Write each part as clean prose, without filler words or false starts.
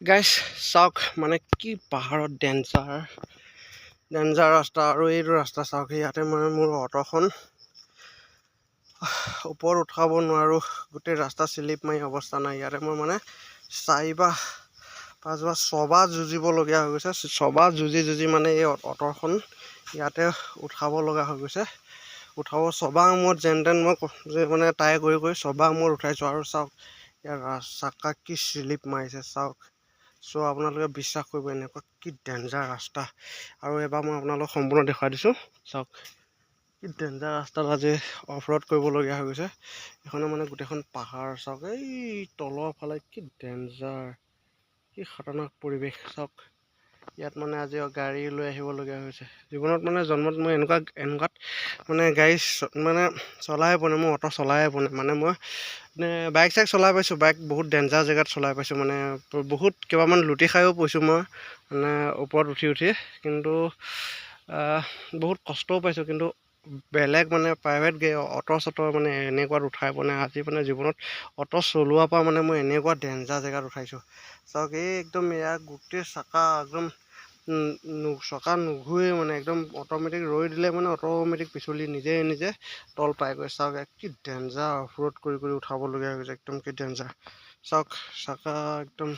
গাইছ চাওক মানে কি পাহাৰত ডেঞ্জাৰ ৰাস্তা আৰু এইটো ৰাস্তা চাওক ইয়াতে মানে মোৰ অটোখন ওপৰত উঠাব নোৱাৰোঁ গোটেই ৰাস্তা স্লিপ মাৰি অৱস্থা নাই ইয়াতে মই মানে 4 বা 5 বা 6 যুঁজিবলগীয়া হৈ গৈছে 6 যুঁজি মানে এই অটোখন ইয়াতে উঠাব লগা হৈ গৈছে উঠাব 6 মূৰত যেন তেন মই মানে ট্ৰাই কৰি 6 মূৰত উঠাইছোঁ আৰু চাওক ইয়াৰ চাকা কি স্লিপ মাৰিছে চাওক চ' আপোনালোকে বিশ্বাস কৰিব এনেকুৱা কি ডেঞ্জাৰ ৰাস্তা আৰু এবাৰ মই আপোনালোকক সম্পূৰ্ণ দেখুৱাই দিছোঁ চাওক কি ডেঞ্জাৰ ৰাস্তাত আজি অফ ৰোড কৰিবলগীয়া হৈ গৈছে এইখনে মানে গোটেইখন পাহাৰ চাওক এই তলৰ ফালে কি ডেঞ্জাৰ কি খতৰনাক পৰিৱেশ চাওক ইয়াত মানে আজি গাড়ী লৈ আহিবলগীয়া হৈছে জীৱনত মানে জন্মত মই এনেকুৱাত মানে গাড়ী মানে চলাই পোৱা নাই মই অটো চলাই পোৱা নাই মানে মই বাইক চাইক চলাই পাইছোঁ বাইক বহুত ডেঞ্জাৰ জেগাত চলাই পাইছোঁ মানে বহুত কেইবামান লুটি খায়ো পাইছোঁ মই মানে ওপৰত উঠি কিন্তু বহুত কষ্টও পাইছোঁ কিন্তু বেলেগ মানে প্ৰাইভেট অটো চটো মানে এনেকুৱাত উঠাই পোৱা নাই আজি মানে জীৱনত অটো চলোৱাৰ পৰা মানে মই এনেকুৱা ডেঞ্জাৰ জেগাত উঠাইছোঁ চাওক এই একদম ইয়াৰ গোটেই চাকা একদম চকা নুঘূৰে মানে একদম অট'মেটিক ৰৈ দিলে মানে অট'মেটিক পিছলি নিজে তল পাইগৈ চাওক কি ডেঞ্জাৰ অফ ৰোড কৰি উঠাবলগীয়া হৈ গৈছে একদম কি ডেঞ্জাৰ চাওক চাকা একদম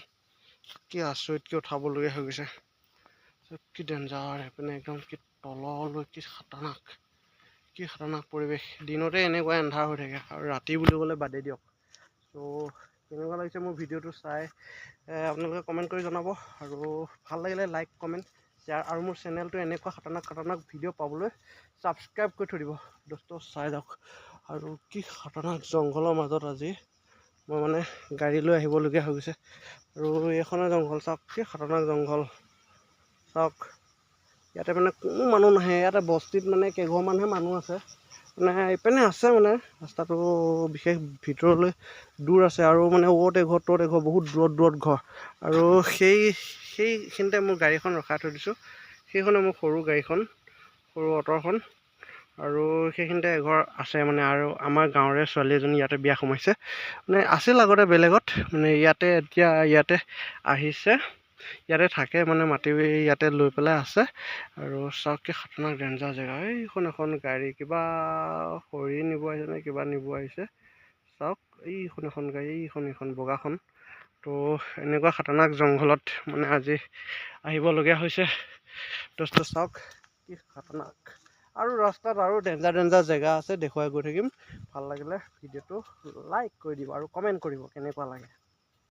কি আচৰিতকৈ উঠাবলগীয়া হৈ গৈছে কি ডেঞ্জাৰ সেইপিনে একদম কি তললৈ কি খতৰনাক পৰিৱেশ দিনতে এনেকুৱা এন্ধাৰ হৈ থাকে আৰু ৰাতি বুলি ক'লে বাদেই দিয়ক চ' কেনেকুৱা লাগিছে মোৰ ভিডিঅ'টো চাই আপোনালোকে কমেণ্ট কৰি জনাব আৰু ভাল লাগিলে লাইক কমেণ্ট শ্বেয়াৰ আৰু মোৰ চেনেলটো এনেকুৱা খতৰনাক ভিডিঅ' পাবলৈ ছাবস্ক্ৰাইব কৰি থৈ দিব দোস্ত চাই যাওক আৰু কি খতৰনাক জংঘলৰ মাজত আজি মই মানে গাড়ী লৈ আহিবলগীয়া হৈ গৈছে আৰু এইখনে জংঘল চাওক কি খতৰনাক জংঘল চাওক ইয়াতে মানে কোনো মানুহ নাহে ইয়াতে বস্তিত মানে কেইঘৰমানহে মানুহ আছে মানে এইপিনে আছে মানে ৰাস্তাটো বিশেষ ভিতৰলৈ দূৰ আছে আৰু মানে অ'ত এঘৰ ত'ত এঘৰ বহুত দূৰত ঘৰ আৰু সেইখিনিতে মোৰ গাড়ীখন ৰখাই থৈ দিছোঁ সেইখনে মোৰ সৰু গাড়ীখন সৰু অটোখন আৰু সেইখিনিতে এঘৰ আছে মানে আৰু আমাৰ গাঁৱৰে ছোৱালী এজনী ইয়াতে বিয়া সোমাইছে মানে আছিল আগতে বেলেগত মানে এতিয়া ইয়াতে আহিছে ইয়াতে থাকে মানে মাটি ইয়াতে লৈ পেলাই আছে আৰু চাওক কি খতৰনাক ডেঞ্জাৰ জেগা এইখন এখন গাড়ী কিবা খৰি নিব আহিছে নে কিবা নিব আহিছে চাওক এইখন এখন গাড়ী এইখন বগাখন তো এনেকুৱা খতৰনাক জংঘলত মানে আজি আহিবলগীয়া হৈছে দোস্ত চাওক কি খতৰনাক আৰু ৰাস্তাত আৰু ডেঞ্জাৰ জেগা আছে দেখুৱাই গৈ থাকিম ভাল লাগিলে ভিডিঅ'টো লাইক কৰি দিব আৰু কমেণ্ট কৰিব কেনেকুৱা লাগে